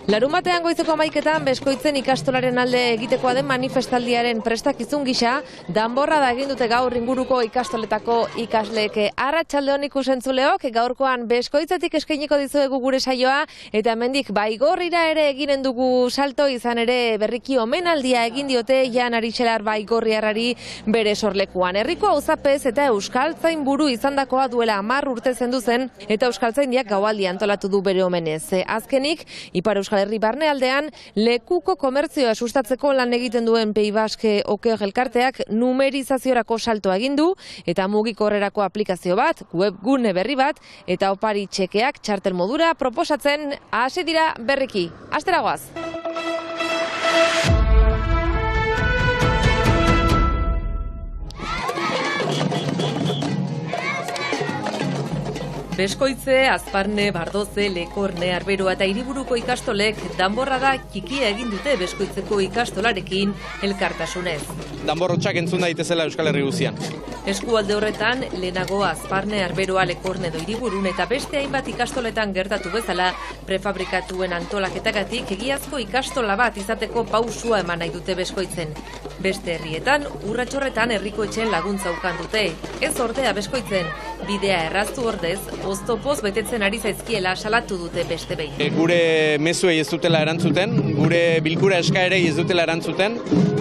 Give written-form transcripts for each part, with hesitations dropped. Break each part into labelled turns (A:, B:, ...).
A: Larunbatean goizeko 11etan Beskoitzen ikastolaren alde egitekoa den manifestaldiaren prestakizun gisa, danborra da egin dute gaur inguruko ikastoletako ikasleek. Arratsaldeon ikusentzuleok, gaurkoan Beskoitzetik eskainiko dizuegu gure saioa, eta hemendik Baigorrira ere eginen dugu salto, izan ere berriki omenaldia egin diote Jan Aritxelar Baigorriarrari bere sorlekuan. Herriko auzapez eta euskaltzainburu izandakoa duela 10 urte zendu zen, eta euskaltzaindiak gaualdia antolatu du bere omenez. Azkenik, Ipar Euskal Herri barnealdean lekuko komertzioa sustatzeko lan egiten duen Pays Basque Oker elkarteak numerizaziorako saltoa egin du eta mugikorrerako aplikazio bat, webgune berri bat eta opari txekeak txartel modura proposatzen hasi dira berriki. Asteragoaz! Beskoitze, Azparne, Bardoze, Lekorne, Arberoa eta Hiriburuko ikastolek danborrada txikia egin dute Beskoitzeko ikastolarekin elkartasunez.
B: Danborrotxak entzun daitezela Euskal Herri guztian.
A: Eskualde horretan, lehenago Azparne, Arberoa, Lekorne edo Hiriburun eta beste hainbat ikastoletan gertatu bezala, prefabrikatuen antolaketagatik egiazko ikastola bat izateko pausua eman nahi dute Beskoitzen. Beste herrietan, Urratxorretan herriko etxeen laguntza ukan dute. Ez ordea Beskoitzen, bidea erraztu ordez, oztopoz betetzen ari zaizkiela salatu dute beste behin.
B: Gure mezuei ez dutela erantzuten, gure bilkura eskaerei ez dutela erantzuten,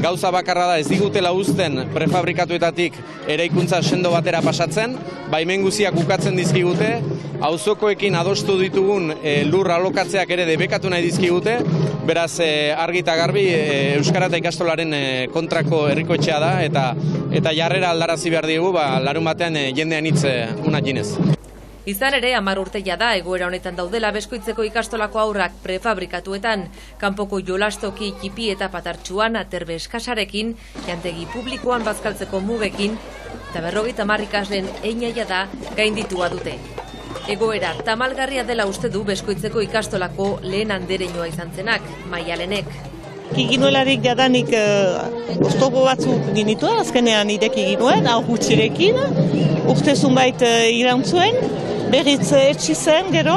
B: gauza bakarra da ez digutela uzten prefabrikatuetatik eraikuntza sendo batera pasatzen, baimen guziak ukatzen dizkigute, auzokoekin adostu ditugun lur alokatzeak ere debekatu nahi dizkigute, beraz argi eta garbi Euskara eta ikastolaren kontrako herriko etxea da, eta jarrera aldarazi behar digu, larun batean jendean hitz unat ginez.
A: Izan ere, 10 urteia da egoera honetan daudela Beskoitzeko ikastolako haurrak prefabrikatuetan, kanpoko jolastoki txipi eta patartxuan aterbe eskasarekin, jantegi publikoan bazkaltzeko mugekin, eta 50 ikasleen einaia da gainditua dute. Egoera tamalgarria dela uste du Beskoitzeko ikastolako lehen andereñoa izan zenak, Maialenek.
C: Ginuelarik jadanik oztopo batzuk ginituen, azkenean ireki ginuen, hau gutxirekin, urte zunbait irantzuen, berriz etxi zen gero,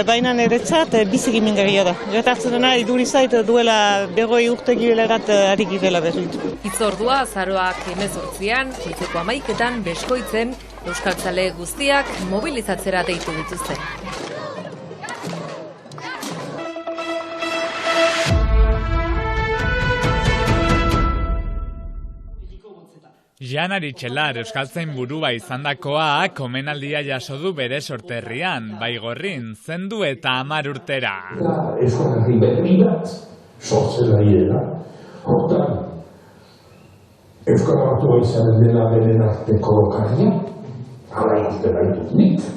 C: baina niretzat bizigimingarria da. Gertatzen dena idurizait duela 20 urte girelerat ari girela berrit.
A: Hitzordua azaroak 18an, goizeko 11etan Beskoitzen, euskaltzale guztiak mobilizatzera deitu dituzte.
D: Jan Aritxelar euskaltzainburua izandakoak omenaldia jaso du bere sorterrian, Baigorrin, zendu eta 10 urtera.
E: Euskal Herri berri bat sortzen ari dela. Hortan, Euskal Batua izan dela beren arteko karria, hala iztela ditut nik.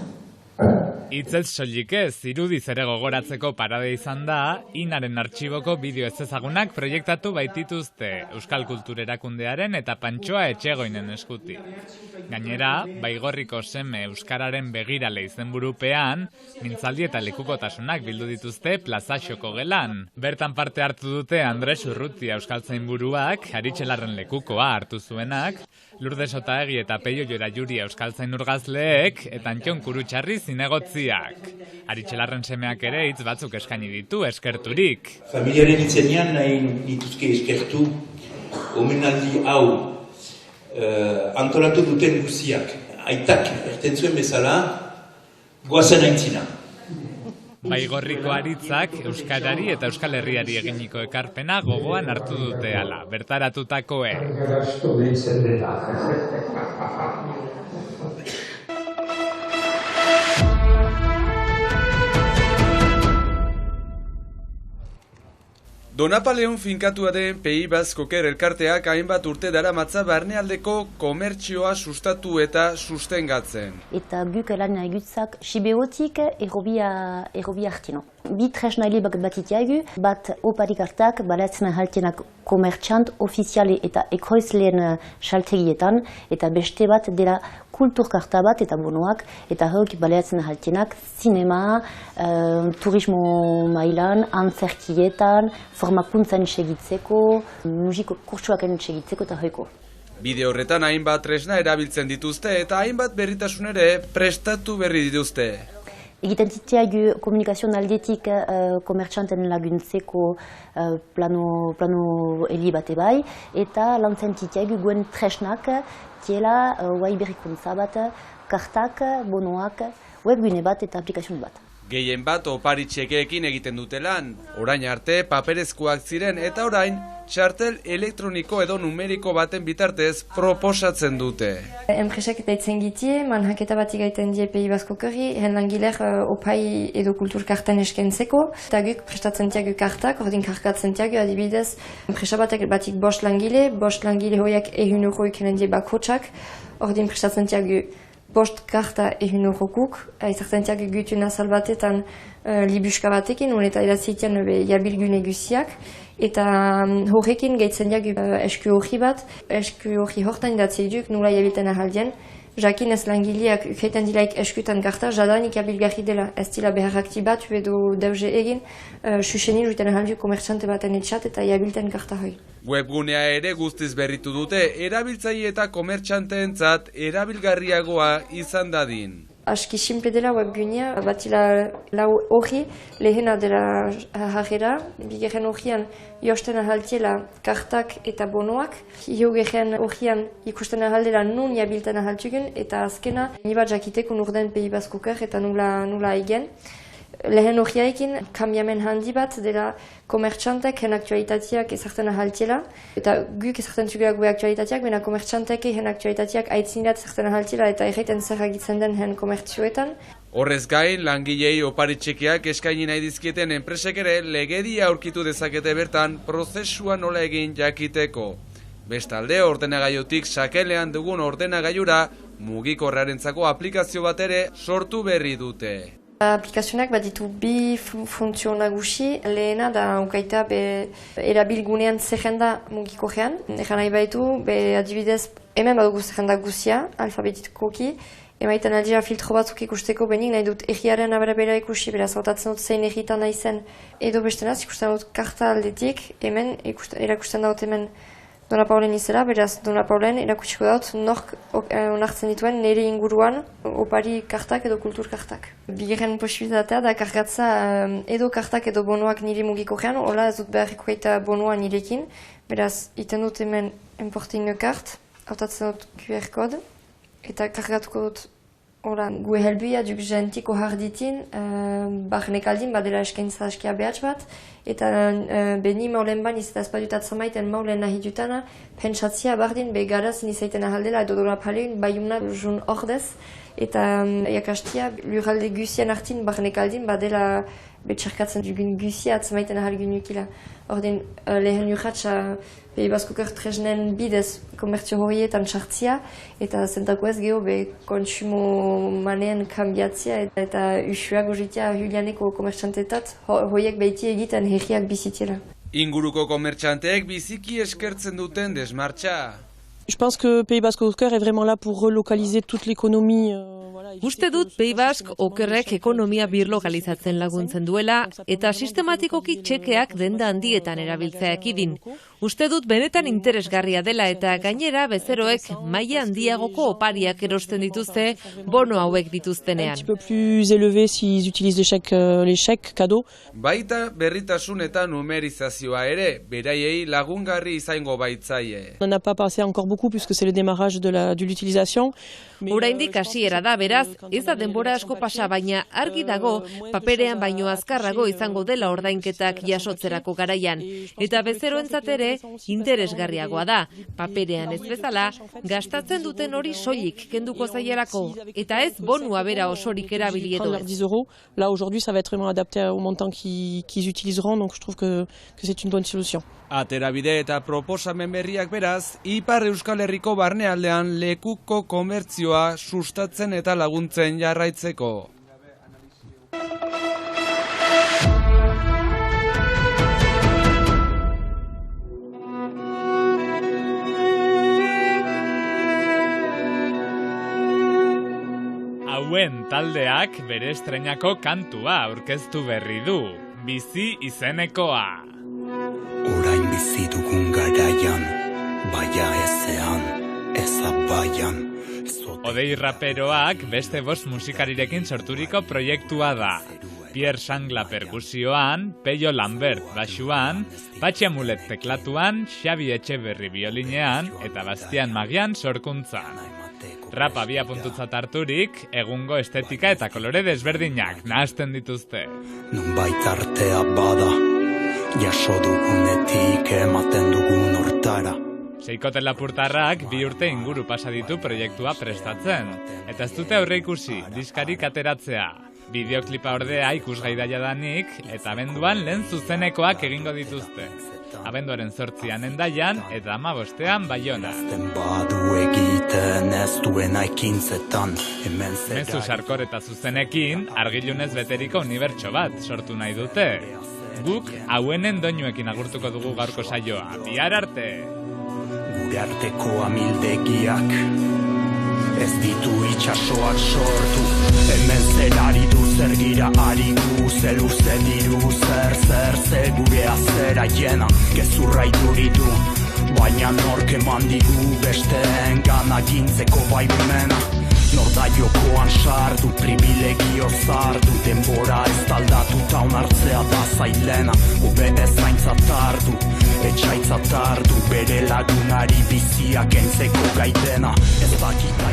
D: Itzez soilik ez, irudiz ere gogoratzeko parade izan da, Inaren artxiboko bideo ez ezagunak proiektatu baitituzte Euskal Kultur Erakundearen eta Pantxoa Etxegoinen eskuti. Gainera, Baigorriko seme Euskararen begirale izenburupean, mintzaldi eta lekukotasunak bildu dituzte plazaxoko gelan. Bertan parte hartu dute Andres Urrutia euskaltzainburuak, Aritxelarren lekukoa hartu zuenak, Lourdes Otaegi eta Peio Jorayuri euskaltzainurgazleek, eta Antxon Kurutxarri zinegotziak. Aritxelarren semeak ere hitz batzuk eskaini ditu eskerturik.
F: Familiaren itzenean nahi dituzke eskertu omenaldi hau antolatu duten guziak. Aitak erten zuen bezala goazen aintzina.
D: Baigorriko aritzak Euskarari eta Euskal Herriari eginiko ekarpena gogoan hartu dute hala, bertaratutakoe.
G: Donapaleon finkatua den Pays Basque Oker elkarteak hainbat urte daramatza barnealdeko komertzioa sustatu eta sustengatzen.
H: Eta guk lan egutzak Sibeotik errobia hartino. Bi tresnaile batitiagu, bat oparik hartak, balatzen haltenak komertxant, ofiziale eta ekoizleen saltegietan, eta beste bat dela kulturkarta bat eta bonoak, eta hok balatzen haltenak, zinema, turismo mailan, antzerkietan, formakuntzan segitzeko, musiko kurtsuaken segitzeko eta hoiko.
G: Bide horretan hainbat tresna erabiltzen dituzte eta hainbat berritasun ere prestatu berri dituzte.
H: Egiten zitiagu komunikazio aldetik komertxanten laguntzeko plano heli bate bai, eta lantzen zitiagu guen tresnak tiela guai berrikuntza bat, kartak, bonoak, webgune bat eta aplikazio bat.
G: Gehien bat opari txekeekin egiten dute lan. Orain arte paperezkoak ziren eta orain txartel elektroniko edo numeriko baten bitartez proposatzen dute.
I: Enpresak daitzen gitie, manhaketa bat igaiten die Pei Basko kerri, hen langiler opai edo kulturkartan eskentzeko, eta guk prestatzen tiagu kartak, ordin karkatzen tiagu adibidez, enpresa batek batik bost langile hoiak €1 ikenen die bakotxak, ordin prestatzen tiagu bost karta €1 izartzen tiagu gutun azal batetan libuska batekin, eta erazitean jabilgune guziak, eta horrekin gaitzen diagu esku hori bat, esku hori hortan idatzei duk nula jabilten ahaldien, jakin ez langileak ukeiten dilaik eskutan karta, jadanik jabilgarri dela, ez dila beharraktibatu edo dauze egin, susenin juiten ahaldu komertxante baten etxat eta jabilten karta hoi.
G: Webgunea ere guztiz berritu dute, erabiltzaile eta komertxanteentzat erabilgarriagoa izan dadin.
I: Aski simple dela webgunea, batila lau hori, lehena dela jarrera, bigarren horian josten ahaltiela kartak eta bonoak, hiogeren horian ikusten ahaldela nun jabilten ahaltugun, eta azkena, nibat jakiteko nurden Pei Basko ker eta nula egen. Lehen horiaekin, kambiamen handi bat dela komertxantek hen aktualitateak ezartzen ahaltiela, eta guk ezartzen zugela gure aktualitateak, baina komertxantek hen aktualitateak aitzineat ezartzen ahaltiela eta erraiten zer agitzen den hen komertzioetan.
G: Horrez gain, langilei opari txekeak eskaini nahi dizkieten enpresek ere legedia aurkitu dezakete bertan prozesua nola egin jakiteko. Bestalde, ordenagailutik sakelean dugun ordenagailura mugikorrarentzako aplikazio bat ere sortu berri dute.
I: Aplikazionak bat ditu bi funtzio nagusi, lehena da ukaita erabilgunean zerrenda mugikorrean. Egan nahi baitu, adibidez, hemen badugu zerrenda guzia, alfabetikoki, emaiten aldira filtro batzuk ikusteko benik, nahi dut egiaren aberabera ikusi, beraz, hautatzen dut zein egitan nahi zen. Edo bestenaz, ikusten dut karta aldetik, hemen, erakusten dut hemen Dona Paulen izela, beraz Dona Paulen erakutsiko dut nork onartzen dituen nire inguruan opari kartak edo kulturkartak. Bigarren posibilitatea da kargatza edo kartak edo bonoak nire mugikorrean, hola ez dut beharriko eta bonoa nirekin, beraz iten dut hemen importing a kart, hautatzen dut QR kode, eta kargatuko dut gue helbuia duk jentiko harditin, barnek aldin badela eskaintza askia behatz bat, eta beni maulen ban izeta espadutat zamaiten maulen nahi dutana, pentsatzia bardin begaraz nizaiten ahaldela edo Dona Paulen baiuna jun ordez, eta jakastia lurralde guzien hartin barnek aldin badela betxarkatzen dugun guzia atzamaiten ahalgun ukila. Ordin lehen urratxa Pei Basko ker tresnen bidez komertzio horietan sartzia eta zentako ez geho kontsumo manean kambiatzia eta usua gozitia julianeko komertxantetat horiek behiti egiten herriak bizitiela.
G: Inguruko komertxanteek biziki eskertzen duten desmartxa.
J: Je pense que Pays Basque Oker est vraiment là pour relocaliser toute l'économie.
A: Uste dut Pei Bask okerrek ekonomia birlokalizatzen laguntzen duela eta sistematikoki txekeak denda handietan erabiltzea ekidin. Uste dut benetan interesgarria dela eta gainera bezeroek maila handiagoko opariak erosten dituzte bono hauek dituztenean.
J: Un petit peu plus élevé s'ils utilisent les chèques cadeaux.
G: Baita berritasun eta numerizazioa ere, beraiei lagungarri izango baitzaie.
J: On n'a pas passé encore beaucoup puisque c'est le démarrage de l'utilisation.
A: Oraindik hasiera da, beraz, ez da denbora asko pasa, baina argi dago paperean baino azkarrago izango dela ordainketak jasotzerako garaian. Eta bezeroentzat ere interesgarriagoa da, paperean ez bezala, gastatzen duten hori soilik kenduko zaielako, eta ez bonua bera osorik erabili edo ez.
J: 10 €, là aujourd'hui ça va être vraiment adapté au montant qu'ils utiliseront, donc je trouve que c'est une bonne solution.
G: Aterabide eta proposamen berriak beraz, Ipar Euskal Herriko barnealdean lekuko komertzioa sustatzen eta laguntzen jarraitzeko.
D: Hauen taldeak bere estreinako kantua aurkeztu berri du, Bizi izenekoa.
K: Orain bizi dugun garaian, baia ezean, ezabaian.
D: Odei raperoak beste 5 musikarirekin sorturiko proiektua da. Pierre Sangla perkusioan, Peio Lambert basuan, Patxi Amulet teklatuan, Xabi Etxeberri biolinean eta Bastian Magian sorkuntzan. Rap abiapuntutzat harturik, egungo estetika eta kolore desberdinak nahasten dituzte.
K: Nunbait artea bada, jaso dugunetik ematen dugun hortara.
D: Seikote Lapurtarrak 2 urte inguru pasa ditu proiektua prestatzen, eta ez dute aurreikusi diskarik ateratzea. Bideoklipa ordea ikusgai danik eta abenduan lehen zuzenekoak egingo dituzte. Abenduaren 8an Hendaian eta 15an Baionan.
K: Badu egiten ez duena ekintzetan, hemen zera.
D: Mezu sarkor eta zuzenekin argilunez beteriko unibertso bat sortu nahi dute. Guk hauenen doinuekin agurtuko dugu gaurko saioa. Bihar arte!
K: Gure arteko amildegiak ez ditu itxasoak sortu, hemen zer ari du, zer gira ari gu, zer luze diru, zer gure azera jena, gezurra iduritu, baina nork eman digu besteen gana gintzeko baimena. Nor da jokoan sartu, privilegio zartu, denbora ez taldatu ta onartzea da zailena, hobe ez zaintzat hartu, etxaitzat hartu, bere lagunari biziak entzeko gaitena, ez dakit